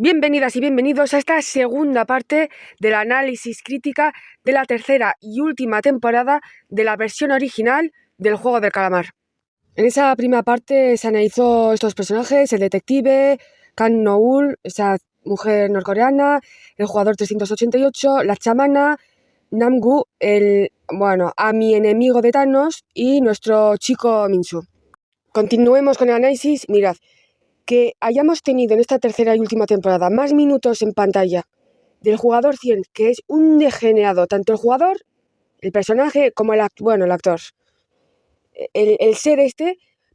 Bienvenidas y bienvenidos a esta segunda parte del análisis crítica de la tercera y última temporada de la versión original del Juego del Calamar. En esa primera parte se analizó estos personajes: el detective, Kang No-ul, esa mujer norcoreana, el jugador 388, la chamana, Namgu, a mi enemigo de Thanos, y nuestro chico Minsu. Continuemos con el análisis. Mirad, que hayamos tenido en esta tercera y última temporada más minutos en pantalla del jugador 100, que es un degenerado, tanto el jugador, el personaje, como el actor. El ser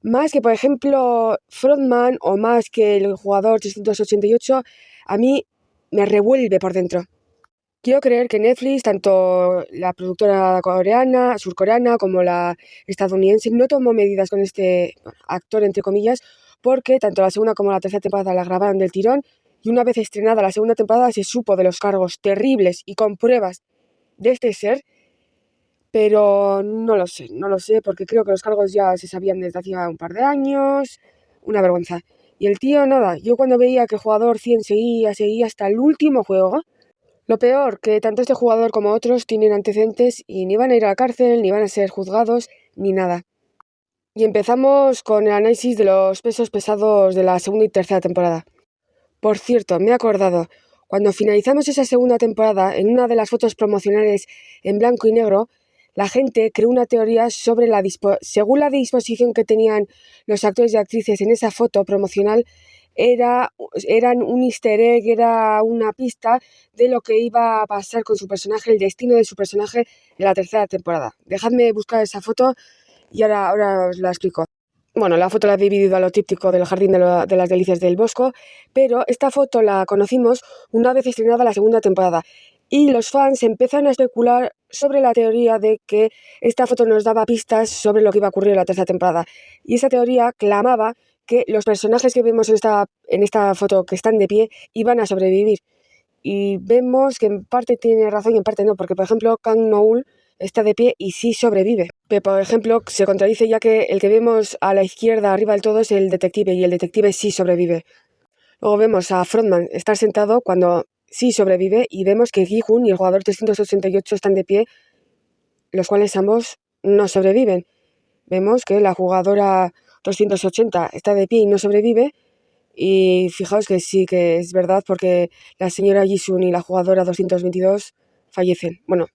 más que, por ejemplo, Frontman, o más que el jugador 388, a mí me revuelve por dentro. Quiero creer que Netflix, tanto la productora surcoreana, como la estadounidense, no tomó medidas con este actor, entre comillas, porque tanto la segunda como la tercera temporada la grabaron del tirón, y una vez estrenada la segunda temporada se supo de los cargos terribles y con pruebas de este ser, pero no lo sé, porque creo que los cargos ya se sabían desde hacía un par de años. Una vergüenza. Y el tío, nada, yo cuando veía que el jugador 100 seguía hasta el último juego. Lo peor, que tanto este jugador como otros tienen antecedentes y ni van a ir a la cárcel, ni van a ser juzgados, ni nada. Y empezamos con el análisis de los pesos pesados de la segunda y tercera temporada. Por cierto, me he acordado, cuando finalizamos esa segunda temporada, en una de las fotos promocionales en blanco y negro, la gente creó una teoría sobre según la disposición que tenían los actores y actrices en esa foto promocional, eran un easter egg, era una pista de lo que iba a pasar con su personaje, el destino de su personaje en la tercera temporada. Dejadme buscar esa foto y ahora os la explico. Bueno, la foto la he dividido a lo típico del Jardín de las Delicias del Bosco, pero esta foto la conocimos una vez estrenada la segunda temporada, y los fans empiezan a especular sobre la teoría de que esta foto nos daba pistas sobre lo que iba a ocurrir en la tercera temporada, y esa teoría clamaba que los personajes que vemos en esta foto que están de pie iban a sobrevivir. Y vemos que en parte tiene razón y en parte no, porque por ejemplo Kang No-ul está de pie y sí sobrevive. Pero por ejemplo se contradice, ya que el que vemos a la izquierda arriba del todo es el detective, y el detective sí sobrevive. Luego vemos a Frontman estar sentado cuando sí sobrevive, y vemos que Gi-hun y el jugador 388 están de pie, los cuales ambos no sobreviven. Vemos que la jugadora 280 está de pie y no sobrevive, y fijaos que sí que es verdad, porque la señora Ji-sun y la jugadora 222 fallecen. Bueno,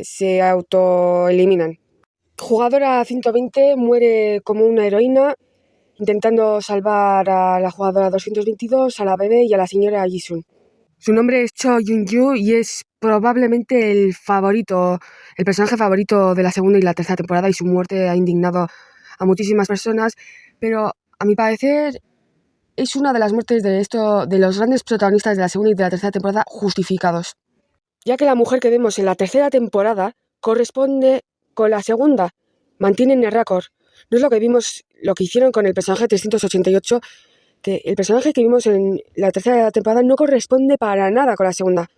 se autoeliminan. Jugadora 120 muere como una heroína, intentando salvar a la jugadora 222, a la bebé y a la señora Ji-sun. Su nombre es Cho Yun-yu y es probablemente el personaje favorito de la segunda y la tercera temporada, y su muerte ha indignado a muchísimas personas, pero a mi parecer es una de las muertes de los grandes protagonistas de la segunda y de la tercera temporada justificados, ya que la mujer que vemos en la tercera temporada corresponde con la segunda, mantienen el récord. No es lo que vimos, lo que hicieron con el personaje 388, que el personaje que vimos en la tercera temporada no corresponde para nada con la segunda.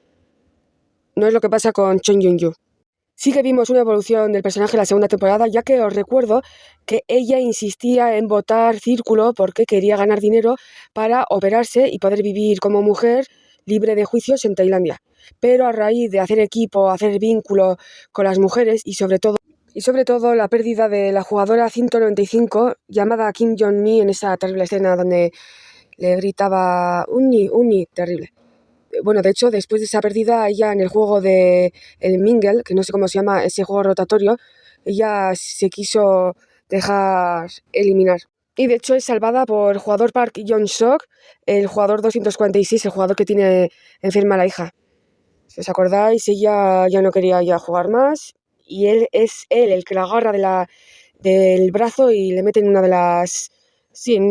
No es lo que pasa con Chon Yun-yu. Sí que vimos una evolución del personaje en la segunda temporada, ya que os recuerdo que ella insistía en votar círculo porque quería ganar dinero para operarse y poder vivir como mujer libre de juicios en Tailandia. Pero a raíz de hacer equipo, hacer vínculo con las mujeres, y sobre todo la pérdida de la jugadora 195 llamada Kim Jong-mi en esa terrible escena donde le gritaba "Uni, Uni", terrible. Bueno, de hecho, después de esa pérdida, ella en el juego de el Mingle, que no sé cómo se llama, ese juego rotatorio, ella se quiso dejar eliminar. Y de hecho es salvada por el jugador Park Yong-sok, el jugador 246, el jugador que tiene enferma a la hija. Si os acordáis, ella ya no quería ya jugar más, y es él el que la agarra del brazo y le mete en en una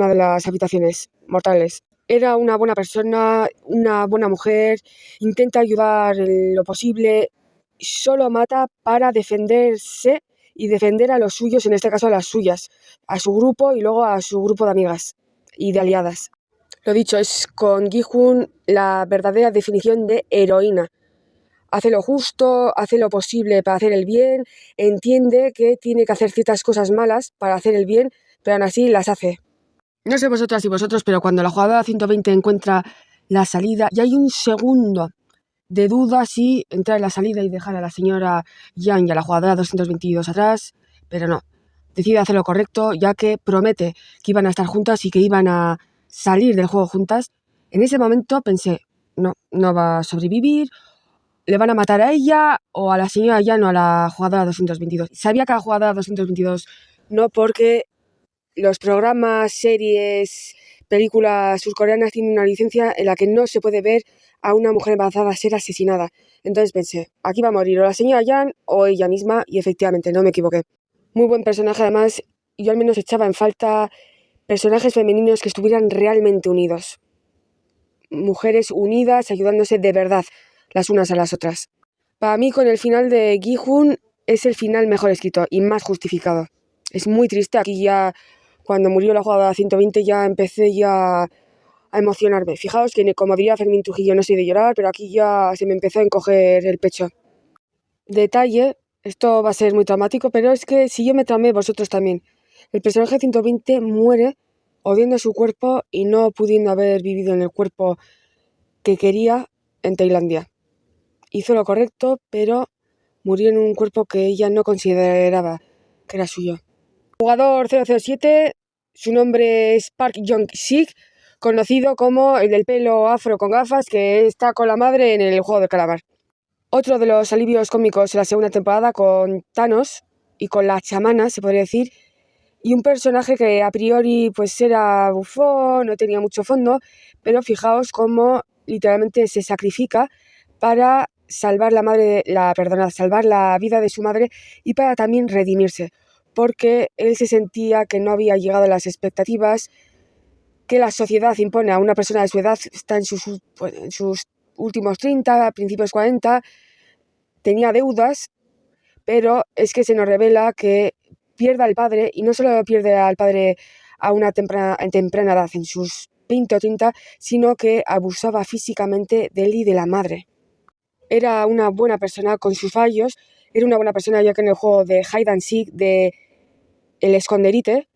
de las habitaciones mortales. Era una buena persona, una buena mujer, intenta ayudar en lo posible, solo mata para defenderse y defender a los suyos, en este caso a las suyas, a su grupo y luego a su grupo de amigas y de aliadas. Lo dicho, es con Gi-hun la verdadera definición de heroína. Hace lo justo, hace lo posible para hacer el bien, entiende que tiene que hacer ciertas cosas malas para hacer el bien, pero aún así las hace. No sé vosotras y vosotros, pero cuando la jugadora 120 encuentra la salida y hay un segundo de duda si entrar en la salida y dejar a la señora Yang y a la jugadora 222 atrás, pero no, decide hacer lo correcto ya que promete que iban a estar juntas y que iban a salir del juego juntas. En ese momento pensé, no va a sobrevivir, le van a matar a ella o a la señora Yang o a la jugadora 222. Sabía que a la jugadora 222 no, porque los programas, series, películas surcoreanas tienen una licencia en la que no se puede ver a una mujer embarazada ser asesinada. Entonces pensé, aquí va a morir o la señora Yang o ella misma, y efectivamente no me equivoqué. Muy buen personaje, además. Yo al menos echaba en falta personajes femeninos que estuvieran realmente unidos. Mujeres unidas, ayudándose de verdad las unas a las otras. Para mí, con el final de Gi-hun, es el final mejor escrito y más justificado. Es muy triste. Aquí ya, cuando murió la jugadora 120, ya empecé a emocionarme. Fijaos que, como diría Fermín Trujillo, no soy de llorar, pero aquí ya se me empezó a encoger el pecho. Detalle, esto va a ser muy traumático, pero es que si yo me traumé, vosotros también. El personaje 120 muere odiando su cuerpo y no pudiendo haber vivido en el cuerpo que quería en Tailandia. Hizo lo correcto, pero murió en un cuerpo que ella no consideraba que era suyo. Jugador 007, su nombre es Park Jong-sik, conocido como el del pelo afro con gafas que está con la madre en el juego del calamar. Otro de los alivios cómicos en la segunda temporada, con Thanos y con la chamana, se podría decir, y un personaje que a priori pues era bufón, no tenía mucho fondo, pero fijaos cómo literalmente se sacrifica para salvar salvar la vida de su madre y para también redimirse, porque él se sentía que no había llegado a las expectativas que la sociedad impone a una persona de su edad. Está en sus últimos 30, principios 40, tenía deudas, pero es que se nos revela que pierde al padre, y no solo pierde al padre a una temprana edad, en sus 20 o 30, sino que abusaba físicamente de él y de la madre. Era una buena persona con sus fallos, era una buena persona ya que en el juego de Hide and Seek, de el escondite,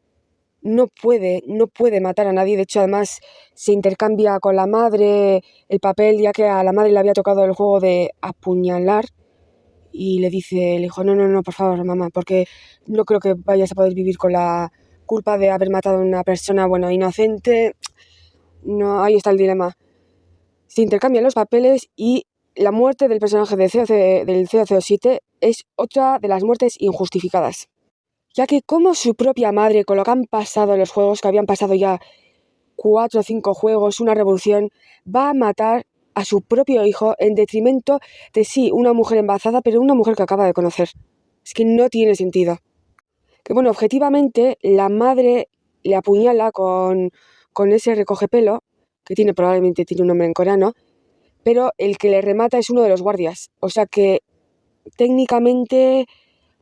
no puede matar a nadie. De hecho, además se intercambia con la madre el papel, ya que a la madre le había tocado el juego de apuñalar, y le dice el hijo, no, por favor, mamá, porque no creo que vayas a poder vivir con la culpa de haber matado a una persona, bueno, inocente. No, ahí está el dilema. Se intercambian los papeles y la muerte del personaje del 007 es otra de las muertes injustificadas, ya que como su propia madre, con lo que han pasado en los juegos, que habían pasado ya 4 o 5 juegos, una revolución, va a matar a su propio hijo en detrimento de sí, una mujer embarazada, pero una mujer que acaba de conocer. Es que no tiene sentido. Que bueno, objetivamente, la madre le apuñala con ese recogepelo, que probablemente tiene un nombre en coreano, pero el que le remata es uno de los guardias. O sea que técnicamente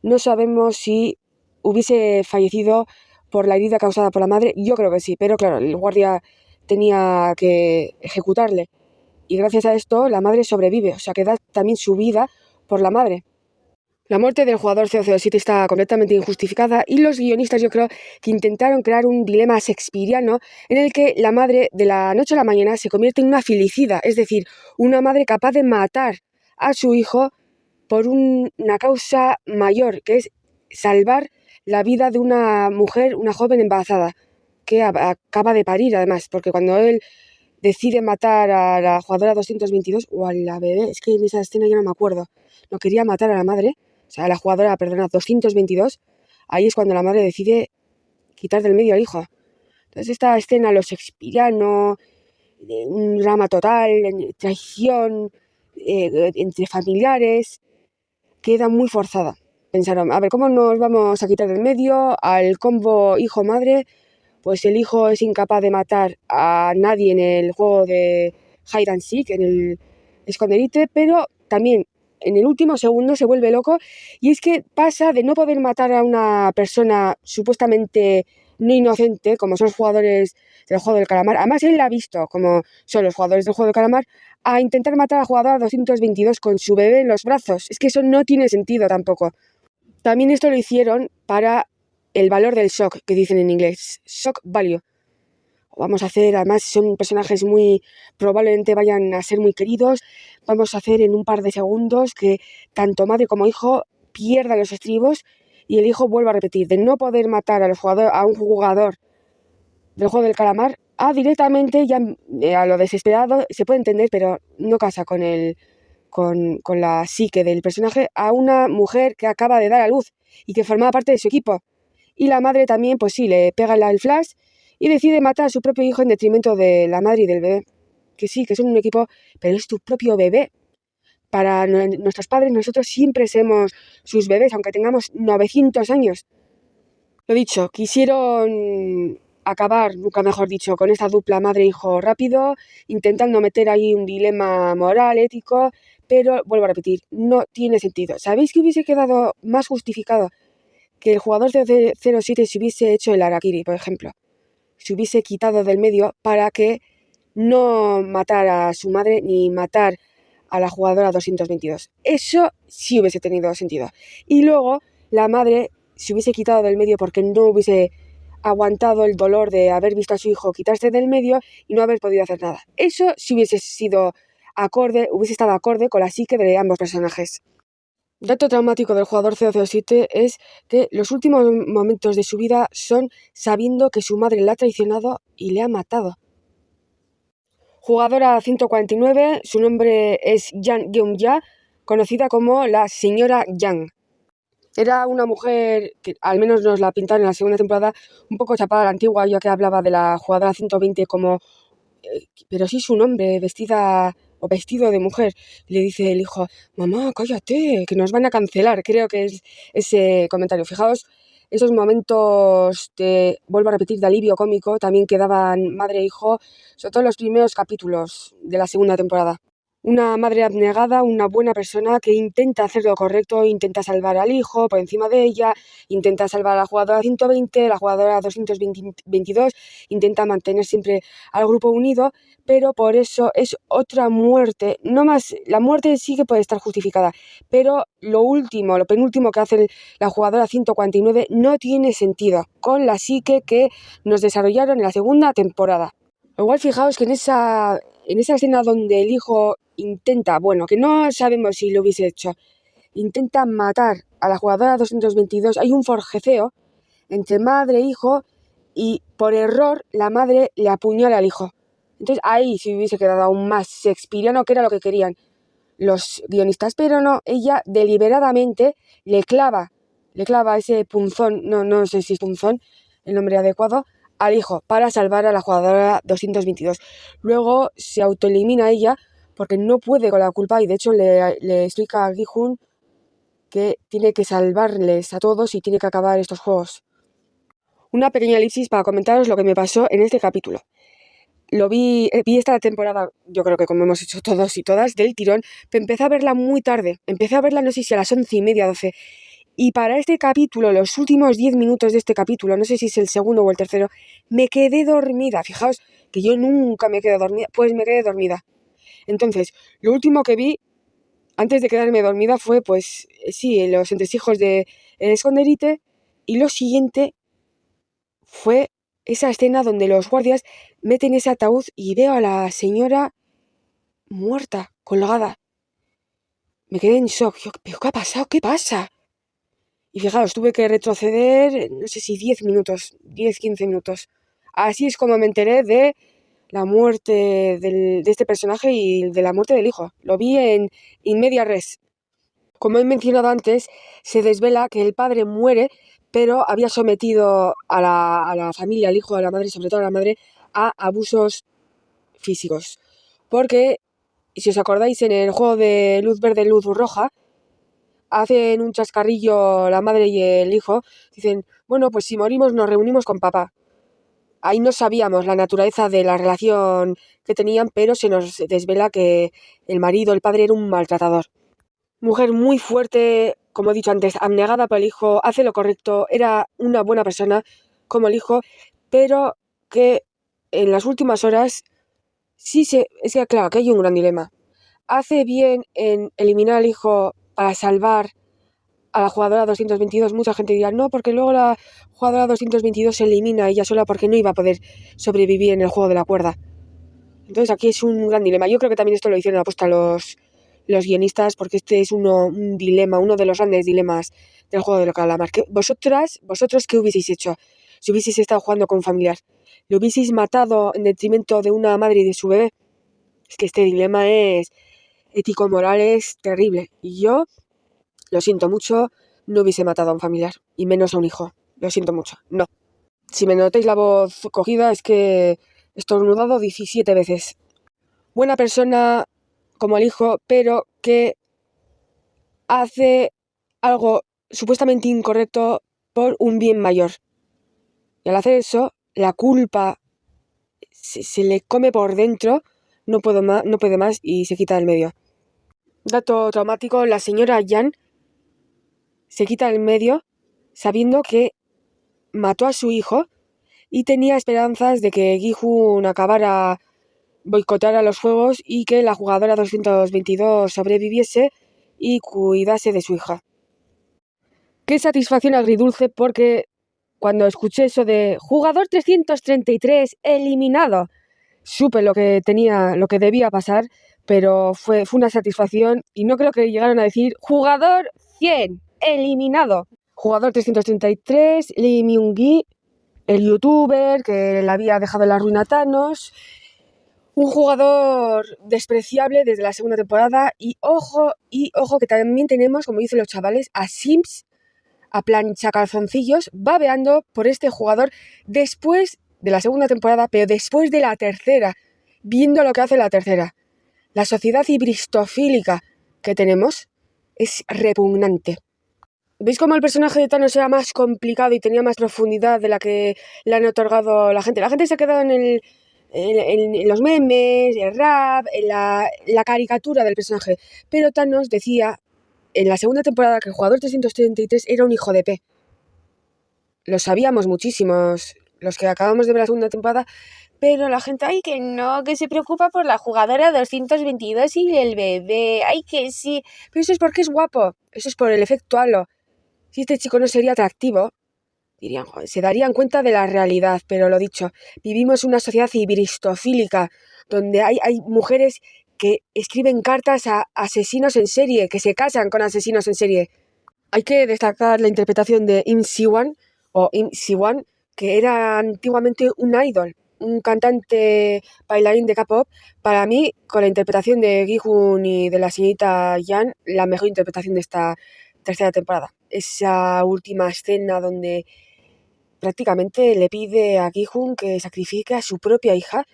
no sabemos si hubiese fallecido por la herida causada por la madre. Yo creo que sí, pero claro, el guardia tenía que ejecutarle. Y gracias a esto la madre sobrevive, o sea que da también su vida por la madre. La muerte del jugador 007 está completamente injustificada, y los guionistas, yo creo, que intentaron crear un dilema shakespeariano en el que la madre de la noche a la mañana se convierte en una filicida, es decir, una madre capaz de matar a su hijo por una causa mayor, que es salvar la vida de una mujer, una joven embarazada, que acaba de parir además, porque cuando él decide matar a la jugadora 222 o a la bebé, es que en esa escena ya no me acuerdo, no quería matar a la madre, o sea, a la jugadora, perdona, 222, ahí es cuando la madre decide quitar del medio al hijo. Entonces esta escena, lo shakespeariano, un drama total, traición entre familiares, queda muy forzada. Pensaron, a ver, ¿cómo nos vamos a quitar del medio al combo hijo-madre? Pues el hijo es incapaz de matar a nadie en el juego de Hide and Seek, en el escondite, pero también en el último segundo se vuelve loco, y es que pasa de no poder matar a una persona supuestamente no inocente, como son los jugadores del juego del calamar, además él la ha visto como son los jugadores del juego del calamar, a intentar matar a la jugadora 222 con su bebé en los brazos. Es que eso no tiene sentido tampoco. También esto lo hicieron para el valor del shock, que dicen en inglés, shock value. vamos a hacer, además son personajes muy, probablemente vayan a ser muy queridos, vamos a hacer en un par de segundos que tanto madre como hijo pierdan los estribos y el hijo vuelva a repetir, de no poder matar a un jugador del juego del calamar, a directamente, ya a lo desesperado, se puede entender, pero no casa con la psique del personaje, a una mujer que acaba de dar a luz y que formaba parte de su equipo. Y la madre también, pues sí, le pega el flash y decide matar a su propio hijo en detrimento de la madre y del bebé. Que sí, que son un equipo, pero es tu propio bebé. Para nuestros padres, nosotros siempre somos sus bebés, aunque tengamos 900 años. Lo dicho, quisieron acabar, nunca mejor dicho, con esta dupla madre-hijo rápido, intentando meter ahí un dilema moral, ético, pero vuelvo a repetir, no tiene sentido. ¿Sabéis que hubiese quedado más justificado que el jugador de 07 se hubiese hecho el harakiri, por ejemplo? Se hubiese quitado del medio para que no matara a su madre ni matar a la jugadora 222. Eso sí hubiese tenido sentido. Y luego la madre se hubiese quitado del medio porque no hubiese aguantado el dolor de haber visto a su hijo quitarse del medio y no haber podido hacer nada. Eso sí hubiese sido hubiese estado acorde con la psique de ambos personajes. Dato traumático del jugador 007 es que los últimos momentos de su vida son sabiendo que su madre le ha traicionado y le ha matado. Jugadora 149, su nombre es Yang Geum-ya, conocida como la señora Yang. Era una mujer que al menos nos la pintaron en la segunda temporada un poco chapada a la antigua, ya que hablaba de la jugadora 120 como, pero sí su nombre, vestida o vestido de mujer. Le dice el hijo, mamá, cállate, que nos van a cancelar. Creo que es ese comentario. Fijaos, esos momentos vuelvo a repetir, de alivio cómico también quedaban madre e hijo, sobre todo en los primeros capítulos de la segunda temporada. Una madre abnegada, una buena persona que intenta hacer lo correcto, intenta salvar al hijo por encima de ella, intenta salvar a la jugadora 120, la jugadora 222, intenta mantener siempre al grupo unido, pero por eso es otra muerte. No más, la muerte sí que puede estar justificada, pero lo penúltimo que hace la jugadora 149 no tiene sentido con la psique que nos desarrollaron en la segunda temporada. Igual fijaos que en esa escena donde el hijo intenta, bueno, que no sabemos si lo hubiese hecho, intenta matar a la jugadora 222, hay un forjeceo entre madre e hijo y por error la madre le apuñala al hijo. Entonces ahí se hubiese quedado aún más shakespeariano, que era lo que querían los guionistas, pero no, ella deliberadamente le clava ese punzón, no sé si es punzón el nombre adecuado, al hijo para salvar a la jugadora 222. Luego se autoelimina ella porque no puede con la culpa y de hecho le explica a Gi-hun que tiene que salvarles a todos y tiene que acabar estos juegos. Una pequeña elipsis para comentaros lo que me pasó en este capítulo. Vi esta temporada, yo creo que como hemos hecho todos y todas, del tirón, pero empecé a verla muy tarde. Empecé a verla, no sé si a las 11:30, 12. Y para este capítulo, los últimos 10 minutos de este capítulo, no sé si es el segundo o el tercero, me quedé dormida. Fijaos que yo nunca me quedo dormida, pues me quedé dormida. Entonces, lo último que vi, antes de quedarme dormida, fue, pues, sí, los entresijos de El Escondite, y lo siguiente fue esa escena donde los guardias meten ese ataúd y veo a la señora muerta, colgada. Me quedé en shock. ¿Pero qué ha pasado? ¿Qué pasa? Y fijaos, tuve que retroceder, no sé si 10 minutos, 10, 15 minutos. Así es como me enteré de la muerte de este personaje y de la muerte del hijo. Lo vi en In Media Res. Como he mencionado antes, se desvela que el padre muere, pero había sometido a la familia, al hijo, a la madre, sobre todo a la madre, a abusos físicos. Porque, si os acordáis, en el juego de luz verde, luz roja, hacen un chascarrillo la madre y el hijo, dicen, bueno, pues si morimos nos reunimos con papá. Ahí no sabíamos la naturaleza de la relación que tenían, pero se nos desvela que el marido, el padre, era un maltratador. Mujer muy fuerte, como he dicho antes, abnegada por el hijo, hace lo correcto, era una buena persona como el hijo, pero que en las últimas horas es que claro, que hay un gran dilema. Hace bien en eliminar al hijo para salvar a la jugadora 222. Mucha gente dirá, no, porque luego la jugadora 222 se elimina ella sola porque no iba a poder sobrevivir en el juego de la cuerda. Entonces aquí es un gran dilema. Yo creo que también esto lo hicieron aposta los guionistas, porque este es un dilema, uno de los grandes dilemas del juego del calamar. ¿Vosotros qué hubieseis hecho si hubieseis estado jugando con un familiar? ¿Lo hubieseis matado en detrimento de una madre y de su bebé? Es que este dilema es ético-moral, es terrible. Y yo, lo siento mucho, no hubiese matado a un familiar, y menos a un hijo. Lo siento mucho, no. Si me notáis la voz cogida es que he estornudado 17 veces. Buena persona como el hijo, pero que hace algo supuestamente incorrecto por un bien mayor. Y al hacer eso, la culpa se le come por dentro, no puede más y se quita del medio. Dato traumático, la señora Yan se quita del medio sabiendo que mató a su hijo y tenía esperanzas de que Gi-hun boicoteara los juegos y que la jugadora 222 sobreviviese y cuidase de su hija. Qué satisfacción agridulce, porque cuando escuché eso de jugador 333 eliminado, supe lo que debía pasar, pero fue una satisfacción y no creo que llegaron a decir jugador 100 eliminado. Jugador 333, Lee Myung-gi, el youtuber que le había dejado en la ruina a Thanos, un jugador despreciable desde la segunda temporada y ojo que también tenemos, como dicen los chavales, a Sims, a plancha calzoncillos, babeando por este jugador después de la segunda temporada, pero después de la tercera, viendo lo que hace la tercera. La sociedad hibristofílica que tenemos es repugnante. ¿Veis cómo el personaje de Thanos era más complicado y tenía más profundidad de la que le han otorgado la gente? La gente se ha quedado en los memes, el rap, en la caricatura del personaje. Pero Thanos decía en la segunda temporada que el jugador 333 era un hijo de P. Lo sabíamos muchísimos los que acabamos de ver la segunda temporada, pero la gente, ay que no, que se preocupa por la jugadora 222 y el bebé, ay que sí, pero eso es porque es guapo, eso es por el efecto halo. Si este chico no sería atractivo, dirían, joder, se darían cuenta de la realidad, pero lo dicho, vivimos una sociedad hibristofílica, donde hay mujeres que escriben cartas a asesinos en serie, que se casan con asesinos en serie. Hay que destacar la interpretación de Im Siwan, que era antiguamente un idol, un cantante bailarín de K-pop. Para mí, con la interpretación de Gi-hun y de la señorita Yan, la mejor interpretación de esta tercera temporada. Esa última escena donde prácticamente le pide a Gi-hun que sacrifique a su propia hija,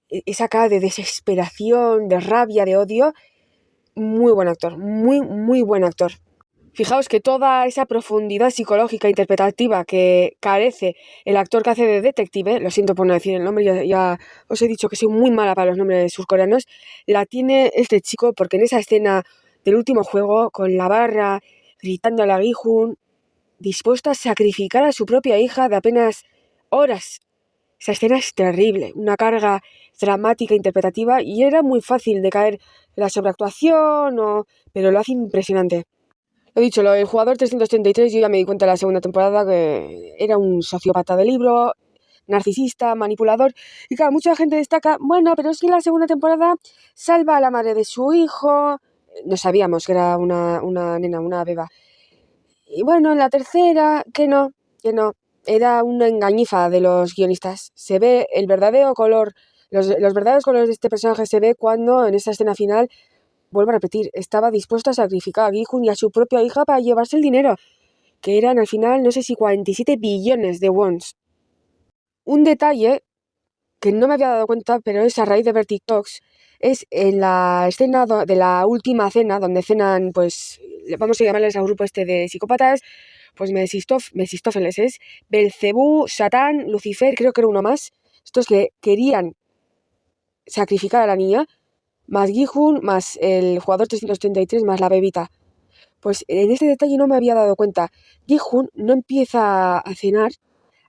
esa cara de desesperación, de rabia, de odio. Muy buen actor, muy buen actor. Fijaos que toda esa profundidad psicológica interpretativa que carece el actor que hace de detective, lo siento por no decir el nombre, ya os he dicho que soy muy mala para los nombres surcoreanos, la tiene este chico, porque en esa escena del último juego, con la barra, gritando a la Gi-hun, dispuesta a sacrificar a su propia hija de apenas horas. Esa escena es terrible, una carga dramática interpretativa, y era muy fácil de caer en la sobreactuación, pero lo hace impresionante. Lo dicho, el jugador 333, yo ya me di cuenta en la segunda temporada que era un sociópata de libro, narcisista, manipulador, y claro, mucha gente destaca, bueno, pero es que en la segunda temporada salva a la madre de su hijo, no sabíamos que era una nena, una beba, y bueno, en la tercera, que no, era una engañifa de los guionistas. Se ve el verdadero color, los verdaderos colores de este personaje se ve cuando en esta escena final, vuelvo a repetir, estaba dispuesto a sacrificar a Gi-hun y a su propia hija para llevarse el dinero, que eran al final, no sé si 47 billones de wons. Un detalle que no me había dado cuenta, pero es a raíz de ver TikToks, es en la escena de la última cena, donde cenan, pues, vamos a llamarles al grupo este de psicópatas, pues Mesistófeles es Belcebú, Satán, Lucifer, creo que era uno más, estos que querían sacrificar a la niña, más Gi-hun, más el jugador 333, más la bebita. Pues en este detalle no me había dado cuenta. Gi-hun no empieza a cenar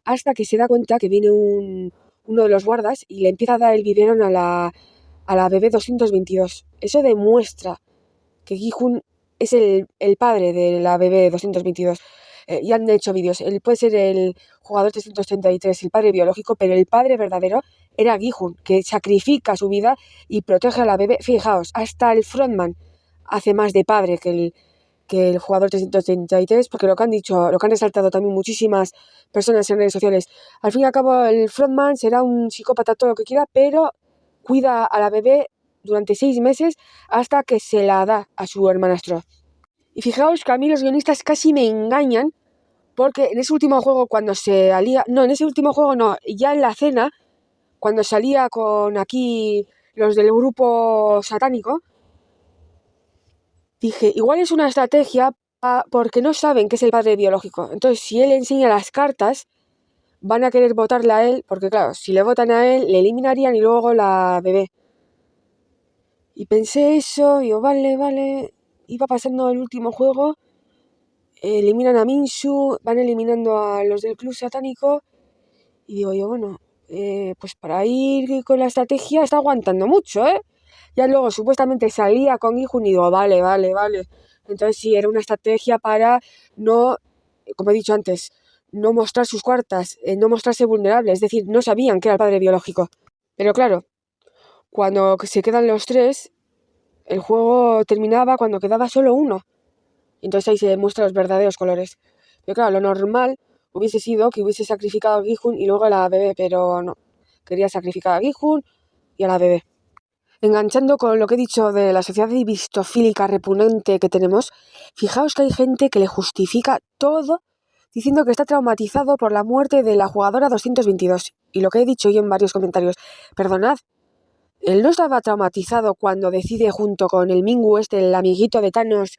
hasta que se da cuenta que viene uno de los guardas y le empieza a dar el biberón a la bebé 222. Eso demuestra que Gi-hun es el padre de la bebé 222. Y han hecho vídeos. Él puede ser el jugador 333, el padre biológico, pero el padre verdadero era Gi-hun, que sacrifica su vida y protege a la bebé. Fijaos, hasta el frontman hace más de padre que el jugador 333, porque lo que han dicho, lo que han resaltado también muchísimas personas en redes sociales. Al fin y al cabo, el frontman será un psicópata, todo lo que quiera, pero cuida a la bebé durante 6 meses hasta que se la da a su hermanastro. Y fijaos que a mí los guionistas casi me engañan, porque en ese último juego cuando se alía... No, en ese último juego no, ya en la cena, cuando salía con aquí los del grupo satánico, dije, igual es una estrategia porque no saben que es el padre biológico. Entonces, si él enseña las cartas, van a querer votarle a él, porque claro, si le votan a él, le eliminarían y luego la bebé. Y pensé eso, y digo, vale, iba pasando el último juego, eliminan a Minsu, van eliminando a los del club satánico, y digo yo, bueno, pues para ir con la estrategia está aguantando mucho, ¿eh? Ya luego supuestamente salía con Gi-hun y digo, vale. Entonces sí, era una estrategia para no, como he dicho antes, no mostrar sus cartas, no mostrarse vulnerable, es decir, no sabían que era el padre biológico. Pero claro, cuando se quedan los tres, el juego terminaba cuando quedaba solo uno. Entonces ahí se demuestran los verdaderos colores. Pero claro, lo normal hubiese sido que hubiese sacrificado a Gi-hun y luego a la bebé, pero no. Quería sacrificar a Gi-hun y a la bebé. Enganchando con lo que he dicho de la sociedad ibistofílica repugnante que tenemos, fijaos que hay gente que le justifica todo diciendo que está traumatizado por la muerte de la jugadora 222. Y lo que he dicho yo en varios comentarios, perdonad, él no estaba traumatizado cuando decide junto con el Mingu el amiguito de Thanos,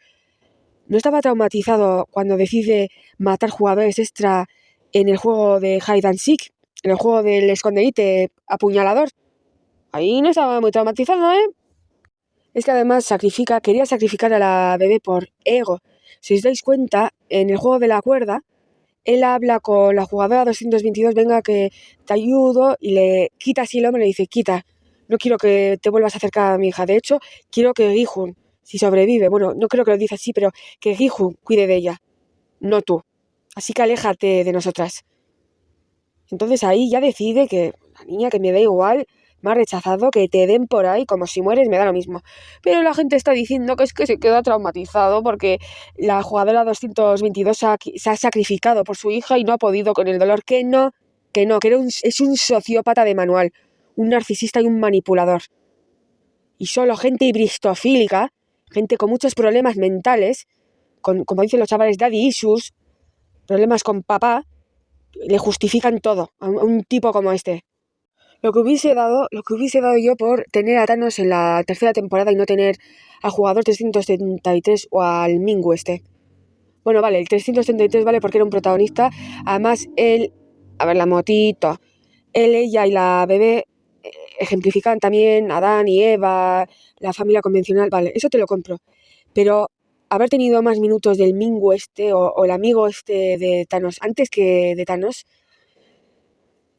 no estaba traumatizado cuando decide matar jugadores extra en el juego de Hide and Seek, en el juego del escondite apuñalador. Ahí no estaba muy traumatizado, ¿eh? Es que además quería sacrificar a la bebé por ego. Si os dais cuenta, en el juego de la cuerda, él habla con la jugadora 222, venga que te ayudo, y le quita así el hombre, le dice, quita, no quiero que te vuelvas a acercar a mi hija. De hecho, quiero que Gi-hun, si sobrevive, bueno, no creo que lo dice así, pero que Gi-hun cuide de ella, no tú. Así que aléjate de nosotras. Entonces ahí ya decide que la niña, que me da igual, me ha rechazado, que te den por ahí, como si mueres, me da lo mismo. Pero la gente está diciendo que es que se queda traumatizado porque la jugadora 222 se ha sacrificado por su hija y no ha podido con el dolor. Que no, que es un sociópata de manual, un narcisista y un manipulador. Y solo gente ibristofílica, gente con muchos problemas mentales, como dicen los chavales, daddy issues, problemas con papá, le justifican todo a un tipo como este. Lo que hubiese dado yo por tener a Thanos en la tercera temporada y no tener al jugador 333 o al Mingu este. Bueno, vale, el 333 vale porque era un protagonista. Además, él, a ver, la motito, él, ella y la bebé ejemplifican también a Adán y Eva, la familia convencional, vale, eso te lo compro. Pero haber tenido más minutos del Mingu este o el amigo este de Thanos antes que de Thanos,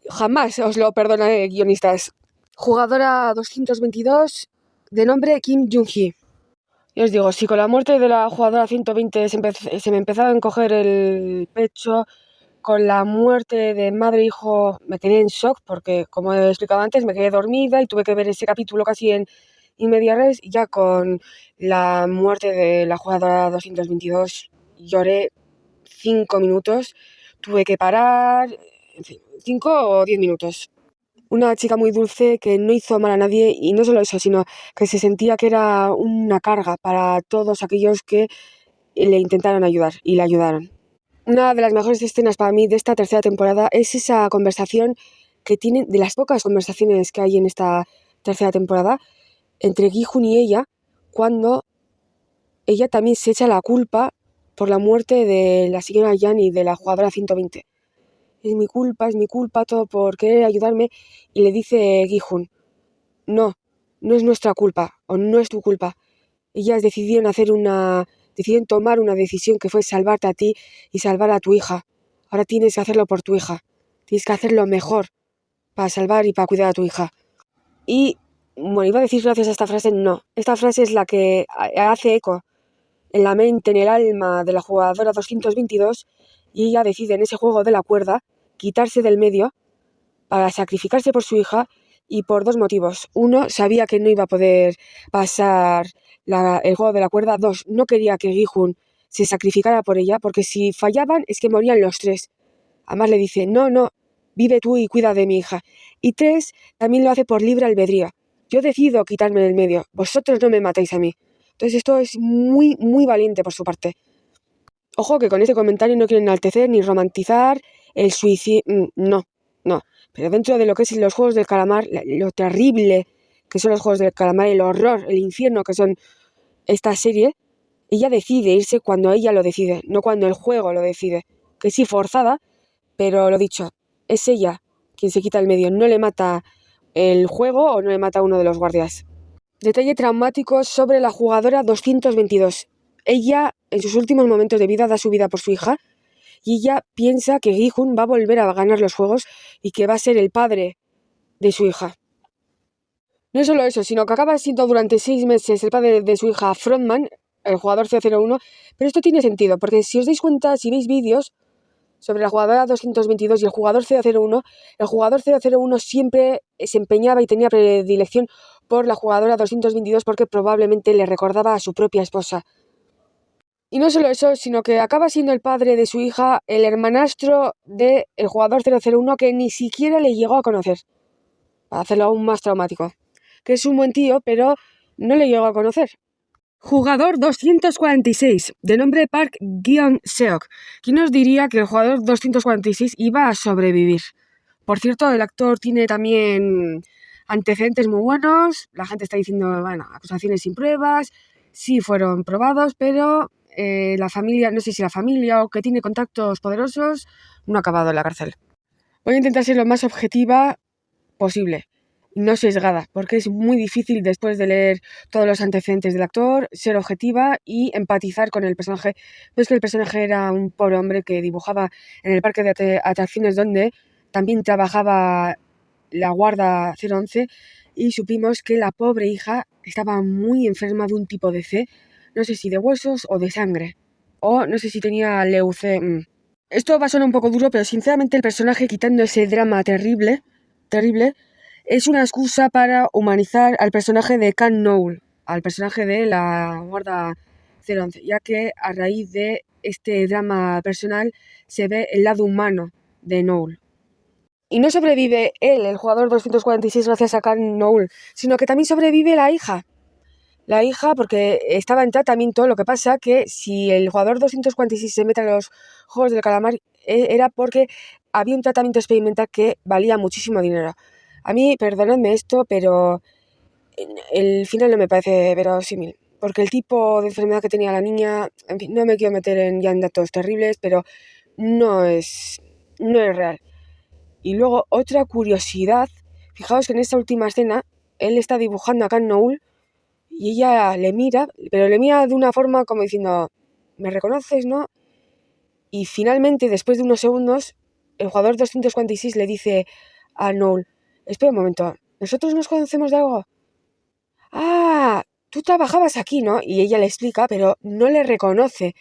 jamás os lo perdonaré, guionistas. Jugadora 222, de nombre Kim Jung-hee. Y os digo, si con la muerte de la jugadora 120 se me empezaba a encoger el pecho, con la muerte de madre e hijo me quedé en shock, porque como he explicado antes, me quedé dormida y tuve que ver ese capítulo casi en media res, y ya con la muerte de la jugadora 222 lloré 5 minutos, tuve que parar, en fin, 5 o 10 minutos. Una chica muy dulce que no hizo mal a nadie, y no solo eso, sino que se sentía que era una carga para todos aquellos que le intentaron ayudar y le ayudaron. Una de las mejores escenas para mí de esta tercera temporada es esa conversación que tienen, de las pocas conversaciones que hay en esta tercera temporada, entre Gi-hun y ella, cuando ella también se echa la culpa por la muerte de la señora Yan y de la jugadora 120. Es mi culpa, todo por querer ayudarme. Y le dice Gi-hun, no es nuestra culpa, o no es tu culpa. Ellas decidieron tomar una decisión que fue salvarte a ti y salvar a tu hija. Ahora tienes que hacerlo por tu hija. Tienes que hacerlo mejor para salvar y para cuidar a tu hija. Y, bueno, iba a decir gracias a esta frase, no. Esta frase es la que hace eco en la mente, en el alma de la jugadora 222, y ella decide en ese juego de la cuerda quitarse del medio para sacrificarse por su hija y por dos motivos. Uno, sabía que no iba a poder pasar el juego de la cuerda. Dos, no quería que Gi-hun se sacrificara por ella, porque si fallaban es que morían los tres. Además le dice, no, vive tú y cuida de mi hija. Y tres, también lo hace por libre albedrío. Yo decido quitarme del medio, vosotros no me matáis a mí. Entonces esto es muy, muy valiente por su parte. Ojo que con este comentario no quiero enaltecer ni romantizar el suicidio. No. Pero dentro de lo que es los juegos del calamar, lo terrible que son los juegos del calamar, el horror, el infierno que son esta serie, ella decide irse cuando ella lo decide, no cuando el juego lo decide. Que sí, forzada, pero lo dicho, es ella quien se quita el medio, no le mata el juego o no le mata a uno de los guardias. Detalle traumático sobre la jugadora 222. Ella, en sus últimos momentos de vida, da su vida por su hija y ella piensa que Gi-hun va a volver a ganar los juegos y que va a ser el padre de su hija. No es solo eso, sino que acaba siendo durante 6 meses el padre de su hija Frontman, el jugador C01, pero esto tiene sentido, porque si os dais cuenta, si veis vídeos sobre la jugadora 222 y el jugador C01, el jugador C01 siempre se empeñaba y tenía predilección por la jugadora 222 porque probablemente le recordaba a su propia esposa. Y no solo eso, sino que acaba siendo el padre de su hija el hermanastro del jugador 001 que ni siquiera le llegó a conocer, para hacerlo aún más traumático. Que es un buen tío, pero no le llegó a conocer. Jugador 246, de nombre Park Gyeong-seok. ¿Quién nos diría que el jugador 246 iba a sobrevivir? Por cierto, el actor tiene también antecedentes muy buenos. La gente está diciendo, bueno, acusaciones sin pruebas. Sí fueron probados, pero la familia, no sé si la familia o que tiene contactos poderosos, no ha acabado en la cárcel. Voy a intentar ser lo más objetiva posible, no sesgada, porque es muy difícil después de leer todos los antecedentes del actor, ser objetiva y empatizar con el personaje. Pues que el personaje era un pobre hombre que dibujaba en el parque de atracciones donde también trabajaba la guarda 011 y supimos que la pobre hija estaba muy enferma de un tipo de C, no sé si de huesos o de sangre, o no sé si tenía leucemia. Esto va a sonar un poco duro, pero sinceramente el personaje, quitando ese drama terrible, es una excusa para humanizar al personaje de Kang Noel, al personaje de la guarda 011, ya que a raíz de este drama personal se ve el lado humano de Noel. Y no sobrevive él, el jugador 246, gracias a Kang Noel, sino que también sobrevive la hija. La hija, porque estaba en tratamiento, lo que pasa que si el jugador 246 se mete a los juegos del calamar era porque había un tratamiento experimental que valía muchísimo dinero. A mí, perdonadme esto, pero el final no me parece verosímil, porque el tipo de enfermedad que tenía la niña, en fin, no me quiero meter ya en datos terribles, pero no es real. Y luego, otra curiosidad, fijaos que en esta última escena, él está dibujando a Kang Noel y ella le mira, pero le mira de una forma como diciendo, ¿me reconoces, no? Y finalmente, después de unos segundos, el jugador 246 le dice a Noel, espera un momento, ¿nosotros nos conocemos de algo? Ah, tú trabajabas aquí, ¿no? Y ella le explica, pero no le reconoce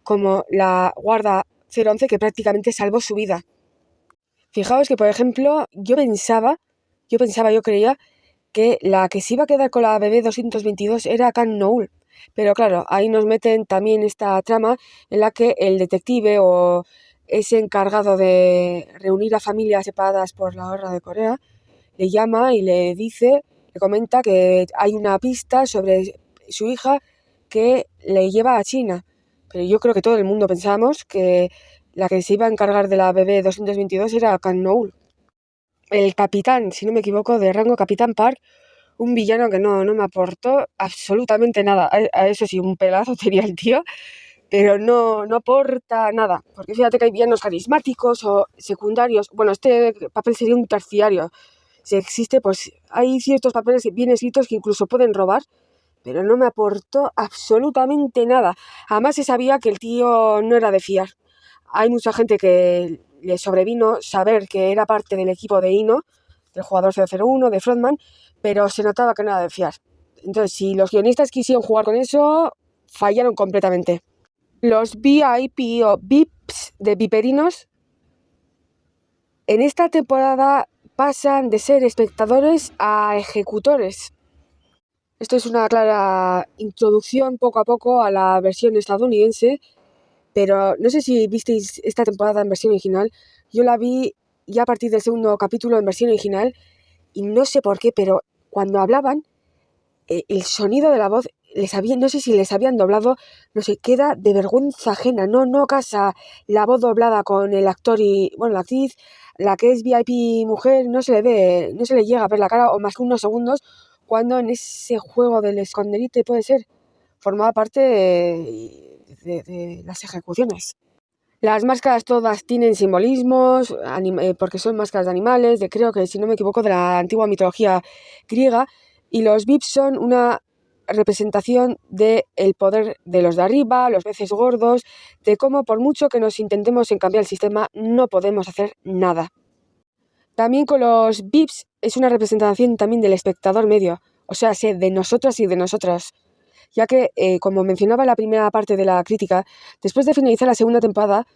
como la guarda 011 que prácticamente salvó su vida. Fijaos que, por ejemplo, yo creía que la que se iba a quedar con la bebé 222 era Kang Noel. Pero claro, ahí nos meten también esta trama en la que el detective o ese encargado de reunir a familias separadas por la guerra de Corea le llama y le comenta que hay una pista sobre su hija que le lleva a China. Pero yo creo que todo el mundo pensábamos que la que se iba a encargar de la bebé 222 era Kang Noel. El capitán, si no me equivoco, de rango Capitán Park, un villano que no me aportó absolutamente nada. A eso sí, un pelazo tenía el tío, pero no aporta nada. Porque fíjate que hay villanos carismáticos o secundarios. Bueno, este papel sería un terciario. Si existe, pues hay ciertos papeles bien escritos que incluso pueden robar, pero no me aportó absolutamente nada. Además se sabía que el tío no era de fiar. Hay mucha gente que le sobrevino saber que era parte del equipo de Ino, del jugador 001, de Frontman, pero se notaba que no era de fiar. Entonces, si los guionistas quisieron jugar con eso, fallaron completamente. Los VIP o VIPs de Viperinos en esta temporada pasan de ser espectadores a ejecutores. Esto es una clara introducción poco a poco a la versión estadounidense, pero no sé si visteis esta temporada en versión original. Yo la vi ya a partir del segundo capítulo en versión original y no sé por qué, pero cuando hablaban, el sonido de la voz, no sé si les habían doblado, no sé, queda de vergüenza ajena, no casa la voz doblada con el actor y, bueno, la actriz, la que es VIP mujer, no se le llega a ver la cara o más que unos segundos, cuando en ese juego del escondite puede ser, formaba parte de las ejecuciones. Las máscaras todas tienen simbolismos, porque son máscaras de animales, creo que si no me equivoco de la antigua mitología griega, y los VIPs son una representación del poder de los de arriba, los peces gordos, de cómo por mucho que nos intentemos en cambiar el sistema, no podemos hacer nada. También con los VIPs es una representación también del espectador medio, o sea, de nosotras y de nosotras, ya que, como mencionaba en la primera parte de la crítica, después de finalizar la segunda temporada,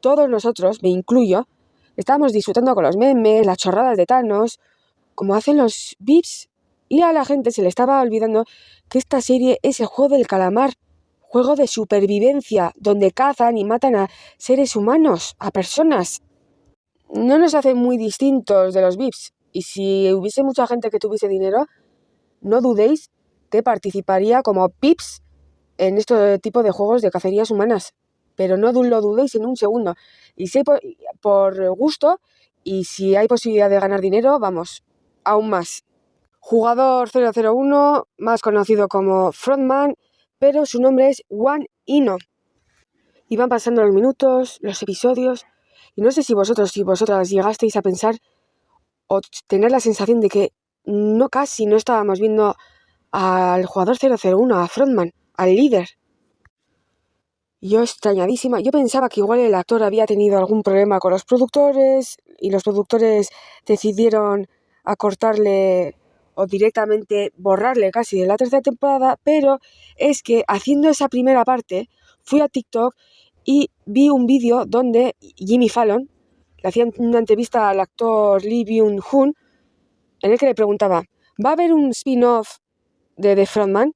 todos nosotros, me incluyo, estábamos disfrutando con los memes, las chorradas de Thanos, como hacen los VIPs, y a la gente se le estaba olvidando que esta serie es el juego del calamar, juego de supervivencia, donde cazan y matan a seres humanos, a personas. No nos hace muy distintos de los VIPs, y si hubiese mucha gente que tuviese dinero, no dudéis que participaría como VIPs en este tipo de juegos de cacerías humanas, pero no lo dudéis en un segundo. Y si hay por gusto, y si hay posibilidad de ganar dinero, vamos, aún más. Jugador 001, más conocido como Frontman, pero su nombre es One Ino. Y van pasando los minutos, los episodios, y no sé si vosotros y vosotras llegasteis a pensar o tener la sensación de que casi no estábamos viendo al jugador 001, a Frontman, al líder. Yo extrañadísima, yo pensaba que igual el actor había tenido algún problema con los productores y los productores decidieron acortarle o directamente borrarle casi de la tercera temporada, pero es que haciendo esa primera parte fui a TikTok y vi un vídeo donde Jimmy Fallon le hacía una entrevista al actor Lee Byung-hun en el que le preguntaba, ¿va a haber un spin-off de The Frontman?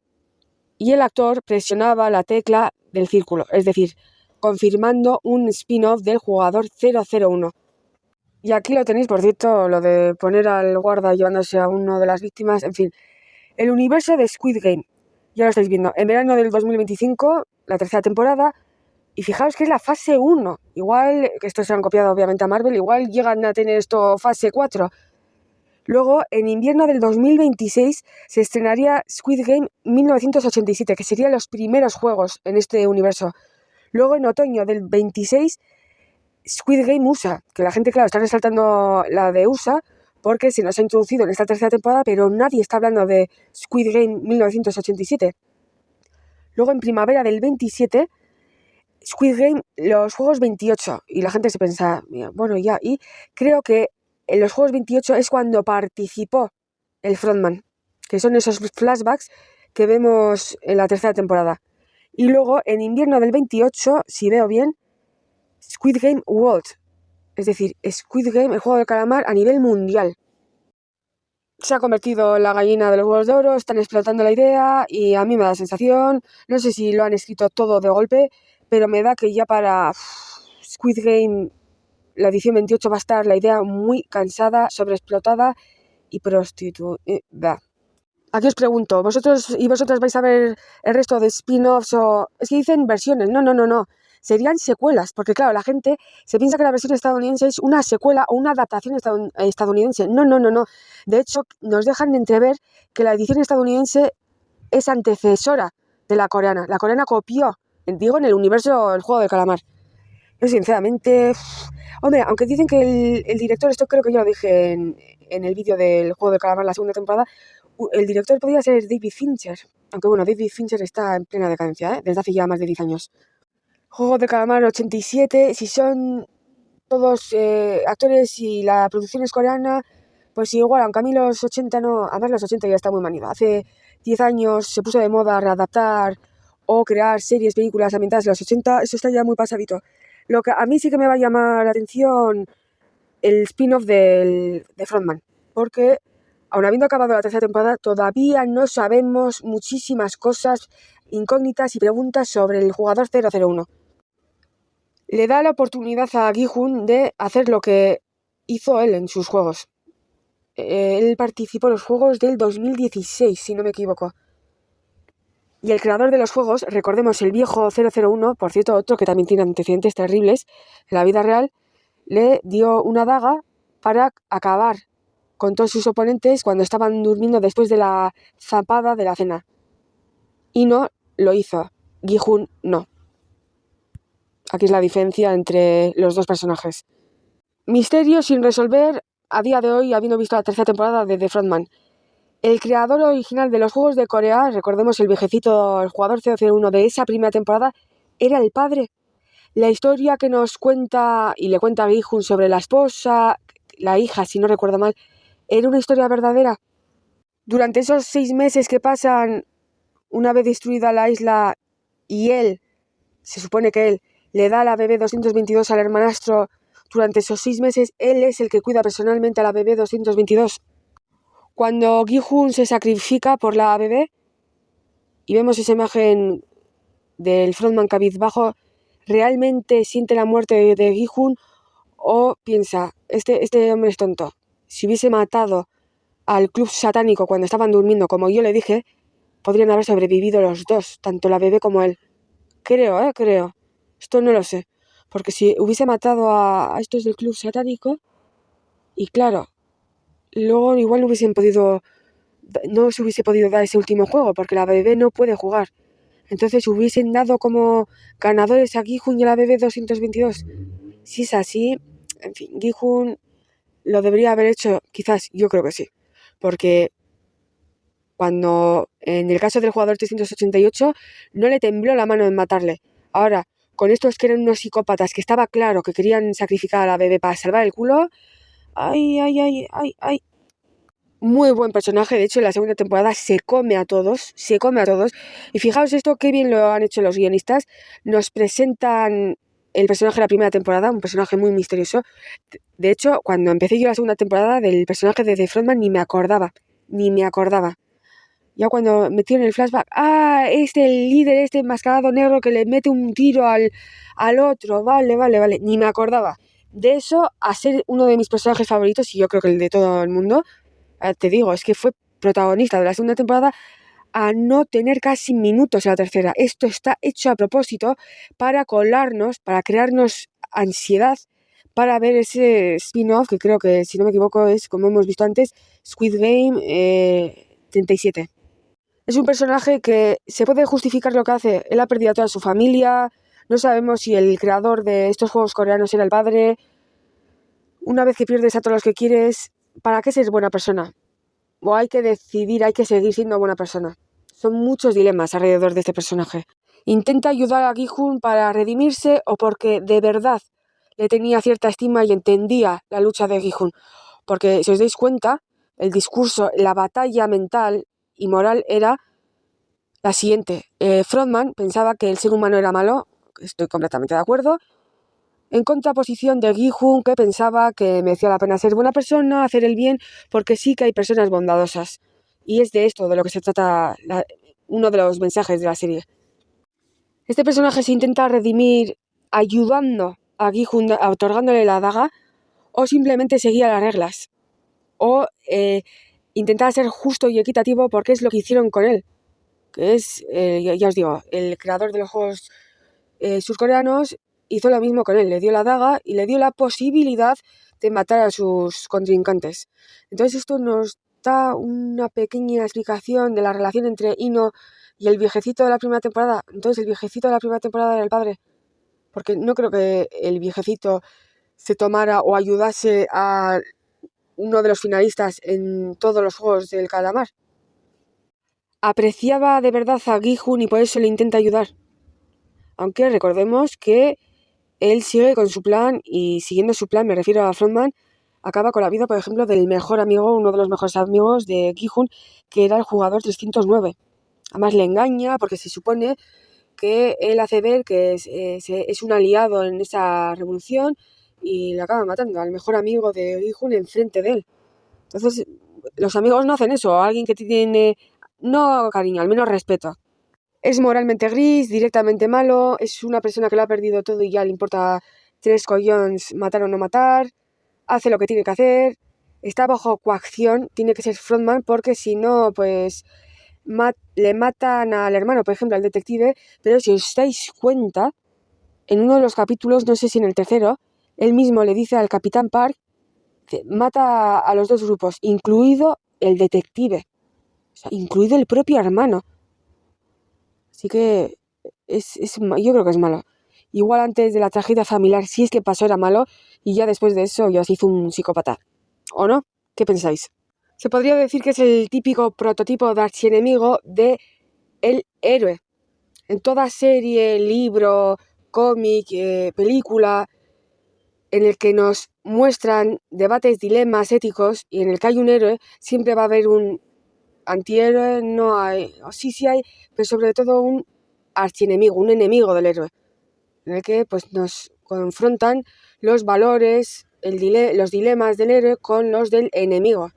Y el actor presionaba la tecla del círculo, es decir, confirmando un spin-off del jugador 001. Y aquí lo tenéis, por cierto, lo de poner al guarda llevándose a uno de las víctimas, en fin. El universo de Squid Game, ya lo estáis viendo, en verano del 2025, la tercera temporada, y fijaos que es la fase 1. Igual, que estos se han copiado obviamente a Marvel, igual llegan a tener esto fase 4. Luego, en invierno del 2026, se estrenaría Squid Game 1987, que serían los primeros juegos en este universo. Luego, en otoño del 26, Squid Game USA, que la gente, claro, está resaltando la de USA, porque se nos ha introducido en esta tercera temporada, pero nadie está hablando de Squid Game 1987. Luego, en primavera del 27, Squid Game, los juegos 28, y la gente se piensa, bueno, ya, y creo que en los juegos 28 es cuando participó el Frontman, que son esos flashbacks que vemos en la tercera temporada. Y luego, en invierno del 28, si veo bien, Squid Game World, es decir, Squid Game, el juego del calamar a nivel mundial. Se ha convertido en la gallina de los huevos de oro, están explotando la idea y a mí me da la sensación, no sé si lo han escrito todo de golpe, pero me da que ya para Squid Game la edición 28 va a estar la idea muy cansada, sobreexplotada y prostituida. Aquí os pregunto, ¿vosotros y vosotras vais a ver el resto de spin-offs o...? Es que dicen versiones, no. Serían secuelas, porque claro, la gente se piensa que la versión estadounidense es una secuela o una adaptación estadounidense. No. De hecho, nos dejan entrever que la edición estadounidense es antecesora de la coreana. La coreana copió, digo, en el universo el juego del calamar. Yo sinceramente... Hombre, aunque dicen que el director, esto creo que ya lo dije en el vídeo del juego del calamar la segunda temporada, el director podría ser David Fincher. Aunque bueno, David Fincher está en plena decadencia, desde hace ya más de 10 años. Juego del calamar 87, si son todos actores y la producción es coreana, pues igual, aunque a mí los 80 no... Además los 80 ya está muy manido. Hace 10 años se puso de moda readaptar o crear series, películas ambientadas en los 80, eso está ya muy pasadito. Lo que a mí sí que me va a llamar la atención el spin-off de Frontman, porque aun habiendo acabado la tercera temporada, todavía no sabemos muchísimas cosas, incógnitas y preguntas sobre el jugador 001. Le da la oportunidad a Gi-hun de hacer lo que hizo él en sus juegos. Él participó en los juegos del 2016, si no me equivoco. Y el creador de los juegos, recordemos el viejo 001, por cierto, otro que también tiene antecedentes terribles en la vida real, le dio una daga para acabar con todos sus oponentes cuando estaban durmiendo después de la zapada de la cena. Y no lo hizo. Gi-hun no. Aquí es la diferencia entre los dos personajes. Misterio sin resolver a día de hoy, habiendo visto la tercera temporada de The Frontman. El creador original de los juegos de Corea, recordemos el viejecito, el jugador 001 de esa primera temporada, era el padre. La historia que nos cuenta y le cuenta a Gi-hun sobre la esposa, la hija, si no recuerdo mal, era una historia verdadera. Durante esos 6 meses que pasan una vez destruida la isla y él, se supone que él, le da a la bebé 222 al hermanastro, durante esos 6 meses él es el que cuida personalmente a la bebé 222. Cuando Gi-hun se sacrifica por la bebé y vemos esa imagen del Frontman cabizbajo, ¿realmente siente la muerte de Gi-hun o piensa, este hombre es tonto? Si hubiese matado al club satánico cuando estaban durmiendo, como yo le dije, podrían haber sobrevivido los dos, tanto la bebé como él. Creo. Esto no lo sé. Porque si hubiese matado a estos del club satánico, y claro, luego igual no se hubiese podido dar ese último juego, porque la bebé no puede jugar. Entonces hubiesen dado como ganadores a Gi-hun y a la bebé 222. Si es así, en fin, Gi-hun lo debería haber hecho, quizás, yo creo que sí. Porque cuando en el caso del jugador 388 no le tembló la mano en matarle. Ahora, con estos que eran unos psicópatas que estaba claro que querían sacrificar a la bebé para salvar el culo, ay. Muy buen personaje, de hecho en la segunda temporada se come a todos. Y fijaos esto, qué bien lo han hecho los guionistas. Nos presentan el personaje de la primera temporada, un personaje muy misterioso. De hecho, cuando empecé yo la segunda temporada del personaje de The Frontman ni me acordaba. Ya cuando metieron el flashback, el líder, enmascarado negro que le mete un tiro al otro, vale, ni me acordaba. De eso a ser uno de mis personajes favoritos, y yo creo que el de todo el mundo, te digo, es que fue protagonista de la segunda temporada a no tener casi minutos en la tercera. Esto está hecho a propósito para colarnos, para crearnos ansiedad, para ver ese spin-off que creo que, si no me equivoco, es, como hemos visto antes, Squid Game 37. Es un personaje que se puede justificar lo que hace. Él ha perdido a toda su familia. No sabemos si el creador de estos juegos coreanos era el padre. Una vez que pierdes a todos los que quieres, ¿para qué ser buena persona? O hay que decidir, hay que seguir siendo buena persona. Son muchos dilemas alrededor de este personaje. Intenta ayudar a Gi-hun para redimirse o porque de verdad le tenía cierta estima y entendía la lucha de Gi-hun. Porque si os dais cuenta, el discurso, la batalla mental y moral era la siguiente. Frontman pensaba que el ser humano era malo, estoy completamente de acuerdo, en contraposición de Gi-hun, que pensaba que merecía la pena ser buena persona, hacer el bien, porque sí que hay personas bondadosas. Y es de esto de lo que se trata uno de los mensajes de la serie. Este personaje se intenta redimir ayudando a Gi-hun, otorgándole la daga, o simplemente seguía las reglas, o intentaba ser justo y equitativo porque es lo que hicieron con él, que es, ya os digo, el creador de los juegos surcoreanos hizo lo mismo con él, le dio la daga y le dio la posibilidad de matar a sus contrincantes. Entonces esto nos da una pequeña explicación de la relación entre Ino y el viejecito de la primera temporada. Entonces el viejecito de la primera temporada era el padre, porque no creo que el viejecito se tomara o ayudase a uno de los finalistas en todos los juegos del calamar. Apreciaba de verdad a Gi-hun y por eso le intenta ayudar. Aunque recordemos que él sigue con su plan y siguiendo su plan, me refiero a Frontman, acaba con la vida, por ejemplo, del mejor amigo, uno de los mejores amigos de Gi-hun, que era el jugador 309. Además le engaña porque se supone que él hace ver que es un aliado en esa revolución y le acaba matando al mejor amigo de Gi-hun enfrente de él. Entonces, los amigos no hacen eso. Alguien que tiene, no cariño, al menos respeto. Es moralmente gris, directamente malo, es una persona que lo ha perdido todo y ya le importa 3 collones matar o no matar, hace lo que tiene que hacer, está bajo coacción, tiene que ser frontman porque si no, pues le matan al hermano, por ejemplo, al detective, pero si os dais cuenta, en uno de los capítulos, no sé si en el tercero, él mismo le dice al Capitán Park que mata a los dos grupos, incluido el detective, o sea, incluido el propio hermano. Así que yo creo que es malo. Igual antes de la tragedia familiar, si es que pasó, era malo, y ya después de eso ya se hizo un psicópata. ¿O no? ¿Qué pensáis? Se podría decir que es el típico prototipo de archienemigo de el héroe. En toda serie, libro, cómic, película, en el que nos muestran debates, dilemas éticos, y en el que hay un héroe, siempre va a haber un antihéroe, no hay, o sí hay, pero sobre todo un archienemigo, un enemigo del héroe, en el que pues nos confrontan los valores, los dilemas del héroe con los del enemigo.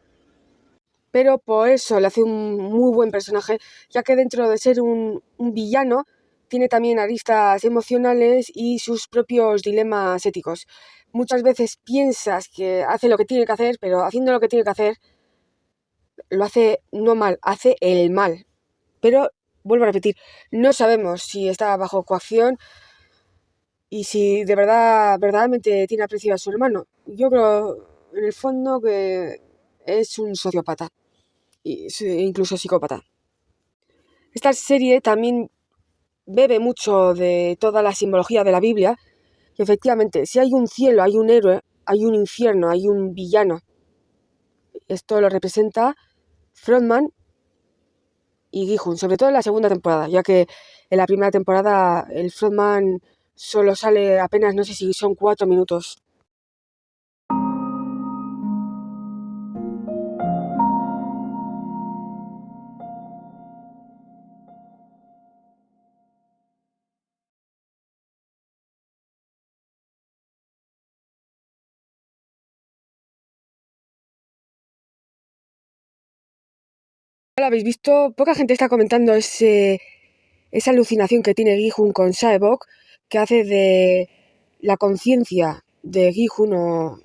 Pero por eso le hace un muy buen personaje, ya que dentro de ser un villano, tiene también aristas emocionales y sus propios dilemas éticos. Muchas veces piensas que hace lo que tiene que hacer, pero haciendo lo que tiene que hacer, lo hace no mal, hace el mal. Pero, vuelvo a repetir, no sabemos si está bajo coacción y si de verdad, verdaderamente tiene aprecio a su hermano. Yo creo, en el fondo, que es un sociópata, incluso psicópata. Esta serie también bebe mucho de toda la simbología de la Biblia, y efectivamente, si hay un cielo, hay un héroe, hay un infierno, hay un villano. Esto lo representa Frontman y Gi-hun, sobre todo en la segunda temporada, ya que en la primera temporada el Frontman solo sale apenas, no sé si son 4 minutos. Ya lo habéis visto, poca gente está comentando esa alucinación que tiene Gi-hun con Sae-bok, que hace de la conciencia de Gi-hun o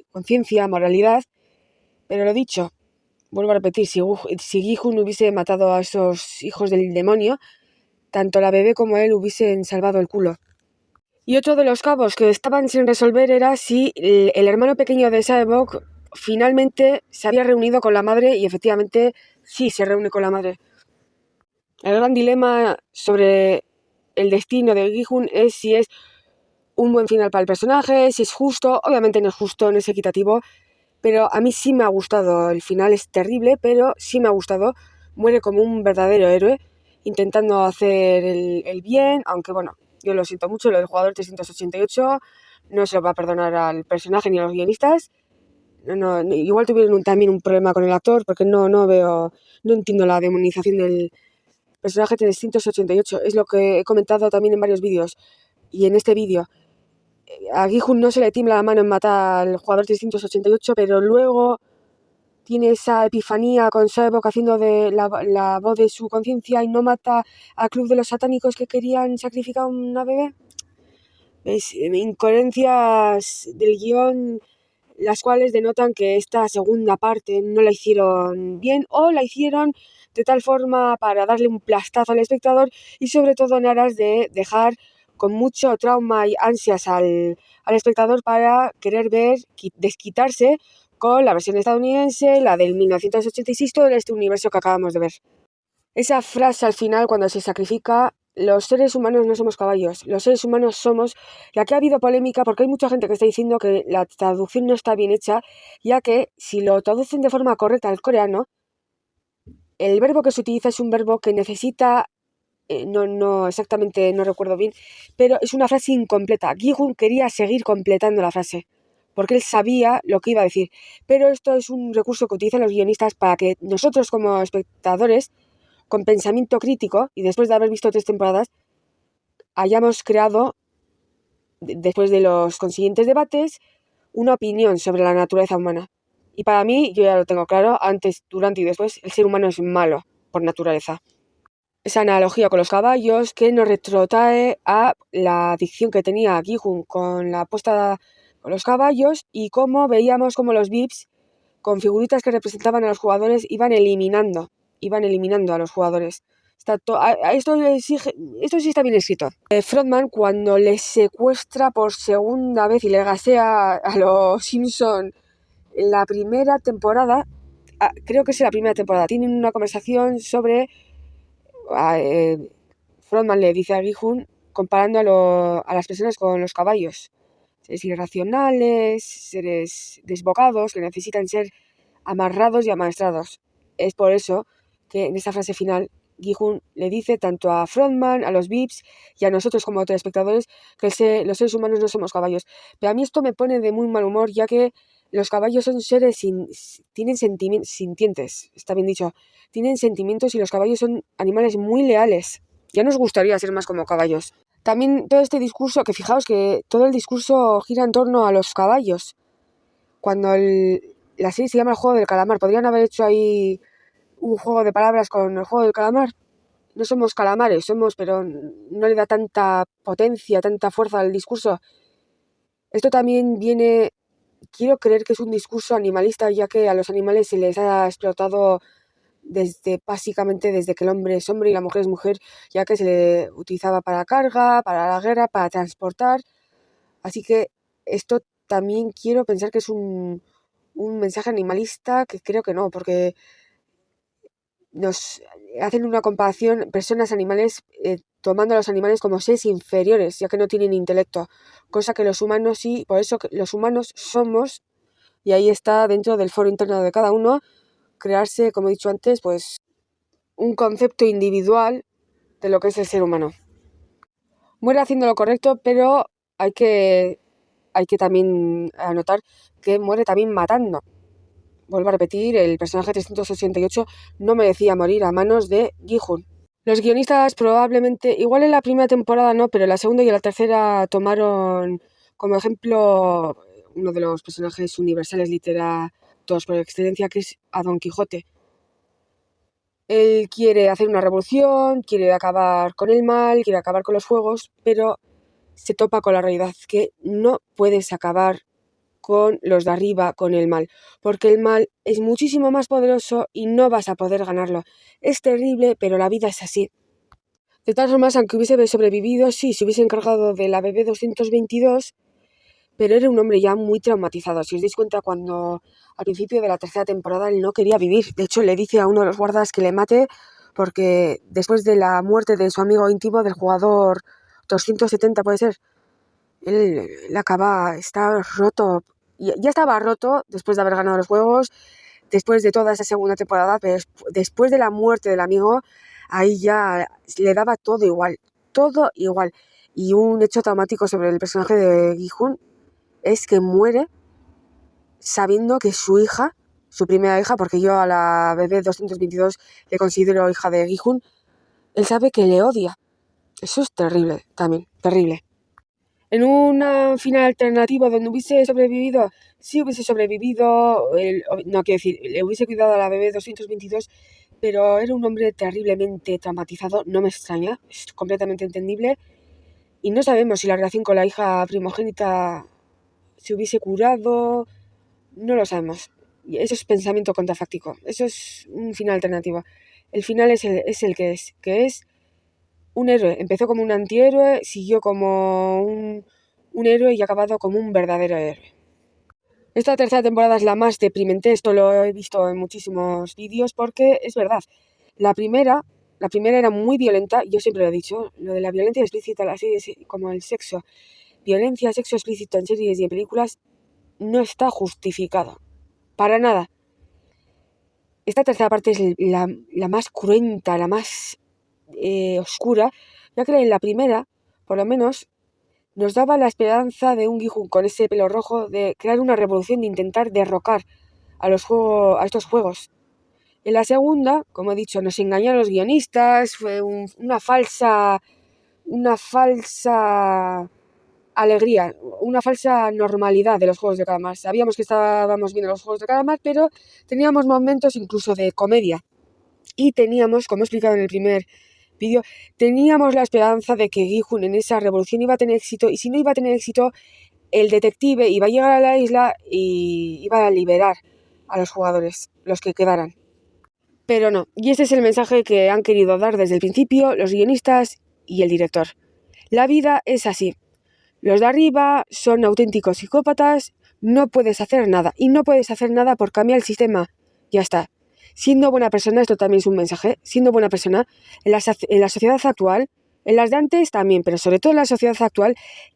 conciencia, moralidad, pero lo dicho, vuelvo a repetir, si Gi-hun hubiese matado a esos hijos del demonio, tanto la bebé como él hubiesen salvado el culo. Y otro de los cabos que estaban sin resolver era si el hermano pequeño de Sae-bok finalmente se había reunido con la madre, y efectivamente sí se reúne con la madre. El gran dilema sobre el destino de Gi-hun es si es un buen final para el personaje, si es justo. Obviamente no es justo, no es equitativo, pero a mí sí me ha gustado. El final es terrible, pero sí me ha gustado. Muere como un verdadero héroe, intentando hacer el bien, aunque bueno, yo lo siento mucho, lo del jugador 388 no se lo va a perdonar al personaje ni a los guionistas. Igual tuvieron también un problema con el actor, porque no entiendo la demonización del personaje 388. Es lo que he comentado también en varios vídeos. Y en este vídeo, a Gi-hun no se le tiembla la mano en matar al jugador 388, pero luego tiene esa epifanía con Sae-bok haciendo de la voz de su conciencia y no mata al club de los satánicos que querían sacrificar a una bebé. ¿Ves? Incoherencias del guión, las cuales denotan que esta segunda parte no la hicieron bien o la hicieron de tal forma para darle un plastazo al espectador y sobre todo en aras de dejar con mucho trauma y ansias al espectador para querer ver, desquitarse con la versión estadounidense, la del 1986, todo este universo que acabamos de ver. Esa frase al final, cuando se sacrifica, los seres humanos no somos caballos, los seres humanos somos, ya que ha habido polémica porque hay mucha gente que está diciendo que la traducción no está bien hecha, ya que si lo traducen de forma correcta al coreano, el verbo que se utiliza es un verbo que necesita, no exactamente, no recuerdo bien, pero es una frase incompleta. Gi-hun quería seguir completando la frase, porque él sabía lo que iba a decir, pero esto es un recurso que utilizan los guionistas para que nosotros como espectadores, con pensamiento crítico, y después de haber visto 3 temporadas, hayamos creado, después de los consiguientes debates, una opinión sobre la naturaleza humana. Y para mí, yo ya lo tengo claro, antes, durante y después, el ser humano es malo por naturaleza. Esa analogía con los caballos que nos retrotrae a la adicción que tenía Gi-hun con la apuesta con los caballos y cómo veíamos como los VIPs con figuritas que representaban a los jugadores iban eliminando a los jugadores. Esto sí está bien escrito. Frontman, cuando les secuestra por segunda vez y le gasea a los Simpson en la primera temporada, creo que es la primera temporada, tienen una conversación sobre... Frontman le dice a Gi-hun comparando a las personas con los caballos. Seres irracionales, seres desbocados que necesitan ser amarrados y amaestrados. Es por eso que en esta frase final Gi-hun le dice tanto a Frontman, a los VIPs y a nosotros como telespectadores que los seres humanos no somos caballos. Pero a mí esto me pone de muy mal humor, ya que los caballos son seres tienen sentimientos, sintientes, está bien dicho, tienen sentimientos y los caballos son animales muy leales. Ya nos gustaría ser más como caballos. También todo este discurso, que fijaos que todo el discurso gira en torno a los caballos. Cuando la serie se llama El Juego del Calamar, podrían haber hecho ahí un juego de palabras con el Juego del Calamar. No somos calamares, pero no le da tanta potencia, tanta fuerza al discurso. Esto también quiero creer que es un discurso animalista, ya que a los animales se les ha explotado básicamente desde que el hombre es hombre y la mujer es mujer, ya que se le utilizaba para carga, para la guerra, para transportar. Así que esto también quiero pensar que es un mensaje animalista, que creo que no, porque nos hacen una comparación personas-animales, tomando a los animales como seres inferiores, ya que no tienen intelecto, cosa que los humanos sí, por eso que los humanos somos, y ahí está dentro del foro interno de cada uno, crearse, como he dicho antes, pues un concepto individual de lo que es el ser humano. Muere haciendo lo correcto, pero hay que también anotar que muere también matando. Vuelvo a repetir, el personaje 388 no merecía morir a manos de Gi-hun. Los guionistas probablemente, igual en la primera temporada no, pero en la segunda y en la tercera tomaron como ejemplo uno de los personajes universales literatos por excelencia, que es a Don Quijote. Él quiere hacer una revolución, quiere acabar con el mal, quiere acabar con los juegos, pero se topa con la realidad que no puedes acabar con los de arriba, con el mal, porque el mal es muchísimo más poderoso y no vas a poder ganarlo. Es terrible, pero la vida es así. De todas formas, aunque hubiese sobrevivido, sí, se hubiese encargado de la bebé 222, pero era un hombre ya muy traumatizado. Si os dais cuenta, cuando al principio de la tercera temporada él no quería vivir, de hecho le dice a uno de los guardas que le mate, porque después de la muerte de su amigo íntimo, del jugador 270 puede ser, él está roto. Ya estaba roto después de haber ganado los juegos, después de toda esa segunda temporada, pero después de la muerte del amigo, ahí ya le daba todo igual. Y un hecho traumático sobre el personaje de Gi-hun es que muere sabiendo que su hija, su primera hija, porque yo a la bebé 222 le considero hija de Gi-hun, él sabe que le odia. Eso es terrible también, terrible. En un final alternativo donde hubiese sobrevivido, sí hubiese sobrevivido, no quiero decir, le hubiese cuidado a la bebé 222, pero era un hombre terriblemente traumatizado, no me extraña, es completamente entendible, y no sabemos si la relación con la hija primogénita se hubiese curado, no lo sabemos. Eso es pensamiento contrafáctico, eso es un final alternativo. El final es el que es un héroe. Empezó como un antihéroe, siguió como un héroe y ha acabado como un verdadero héroe. Esta tercera temporada es la más deprimente, esto lo he visto en muchísimos vídeos porque es verdad. La primera era muy violenta, yo siempre lo he dicho, lo de la violencia explícita en las series, como el sexo, violencia, sexo explícito en series y en películas, no está justificado. Para nada. Esta tercera parte es la más cruenta, la más oscura, ya que en la primera, por lo menos, nos daba la esperanza de un Gi-hun con ese pelo rojo de crear una revolución, de intentar derrocar a estos juegos. En la segunda, como he dicho, nos engañaron los guionistas, fue una falsa una falsa alegría, una falsa normalidad de los juegos de calamar. Sabíamos que estábamos viendo los juegos de calamar, pero teníamos momentos incluso de comedia. Y teníamos, como he explicado en el primer vídeo, teníamos la esperanza de que Gi-hun en esa revolución iba a tener éxito, y si no iba a tener éxito, el detective iba a llegar a la isla y iba a liberar a los jugadores, los que quedaran. Pero no, y este es el mensaje que han querido dar desde el principio los guionistas y el director. La vida es así. Los de arriba son auténticos psicópatas, no puedes hacer nada, y no puedes hacer nada por cambiar el sistema. Ya está. Siendo buena persona, esto también es un mensaje, siendo buena persona, en la sociedad actual, en las de antes también, pero sobre todo en la sociedad actual,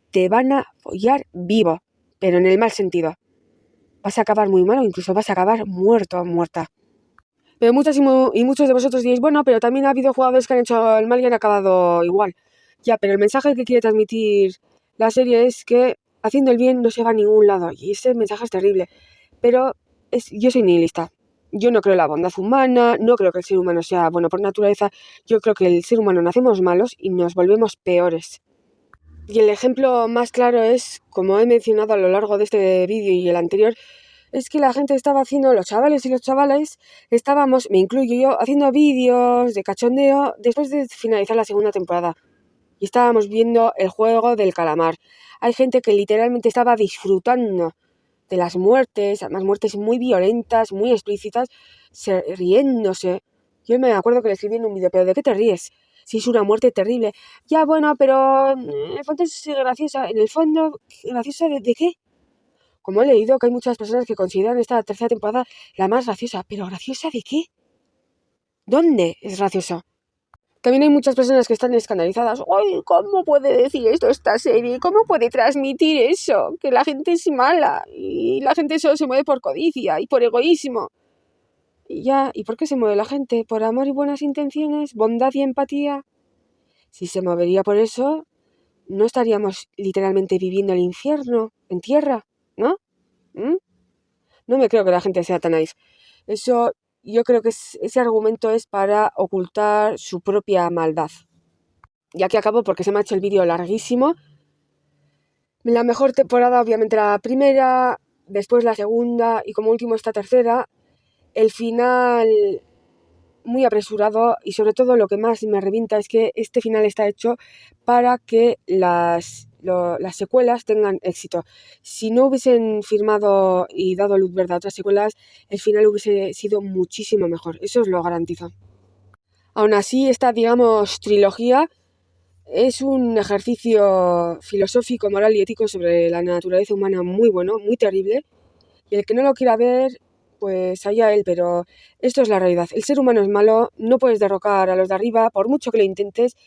te van a follar vivo, pero en el mal sentido. Vas a acabar muy mal o incluso vas a acabar muerto o muerta. Pero muchos de vosotros diréis, bueno, pero también ha habido jugadores que han hecho el mal y han acabado igual. Ya, pero el mensaje que quiere transmitir la serie es que haciendo el bien no se va a ningún lado. Y ese mensaje es terrible. Pero yo soy nihilista. Yo no creo en la bondad humana, no creo que el ser humano sea bueno por naturaleza. Yo creo que el ser humano nacemos malos y nos volvemos peores. Y el ejemplo más claro es, como he mencionado a lo largo de este vídeo y el anterior, es que la gente estaba haciendo, los chavales y los chavales, estábamos, me incluyo yo, haciendo vídeos de cachondeo después de finalizar la segunda temporada. Y estábamos viendo el juego del calamar. Hay gente que literalmente estaba disfrutando de las muertes, además muertes muy violentas, muy explícitas, riéndose. Yo me acuerdo que le escribí en un vídeo, ¿pero de qué te ríes? Si es una muerte terrible. Ya, bueno, pero en el fondo es graciosa. ¿En el fondo graciosa de qué? Como he leído que hay muchas personas que consideran esta tercera temporada la más graciosa. ¿Pero graciosa de qué? ¿Dónde es graciosa? También hay muchas personas que están escandalizadas. ¡Ay, cómo puede decir esto esta serie! ¿Cómo puede transmitir eso? Que la gente es mala y la gente solo se mueve por codicia y por egoísmo. Y ya, ¿y por qué se mueve la gente? ¿Por amor y buenas intenciones? ¿Bondad y empatía? Si se movería por eso, no estaríamos literalmente viviendo el infierno en tierra, ¿no? ¿Mm? No me creo que la gente sea tan naif. Eso, yo creo que ese argumento es para ocultar su propia maldad. Ya que acabo porque se me ha hecho el vídeo larguísimo. La mejor temporada, obviamente, la primera, después la segunda y como último esta tercera. El final muy apresurado y sobre todo lo que más me revienta es que este final está hecho para que las secuelas tengan éxito. Si no hubiesen firmado y dado luz verde a otras secuelas, el final hubiese sido muchísimo mejor. Eso os lo garantizo. Aún así, esta, digamos, trilogía es un ejercicio filosófico, moral y ético sobre la naturaleza humana muy bueno, muy terrible. Y el que no lo quiera ver, pues allá él, pero esto es la realidad. El ser humano es malo, no puedes derrocar a los de arriba por mucho que lo intentes.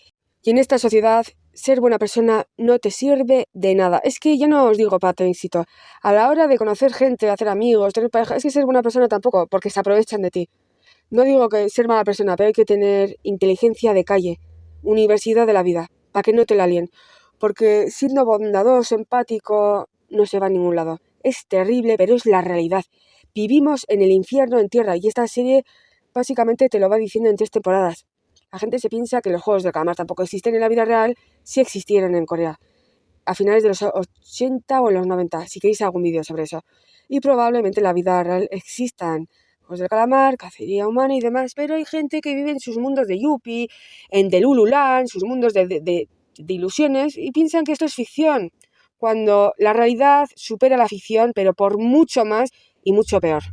Y en esta sociedad, ser buena persona no te sirve de nada. Es que ya no os digo para tener éxito. A la hora de conocer gente, hacer amigos, tener pareja, es que ser buena persona tampoco, porque se aprovechan de ti. No digo que ser mala persona, pero hay que tener inteligencia de calle, universidad de la vida, para que no te la líen. Porque siendo bondadoso, empático, no se va a ningún lado. Es terrible, pero es la realidad. Vivimos en el infierno en tierra y esta serie básicamente te lo va diciendo en 3 temporadas. La gente se piensa que los juegos de calamar tampoco existen en la vida real, sí existieron en Corea, a finales de los 80 o en los 90, si queréis algún vídeo sobre eso. Y probablemente en la vida real existan juegos de calamar, cacería humana y demás, pero hay gente que vive en sus mundos de Yuppie, en Delululand, sus mundos de ilusiones, y piensan que esto es ficción, cuando la realidad supera la ficción, pero por mucho más y mucho peor.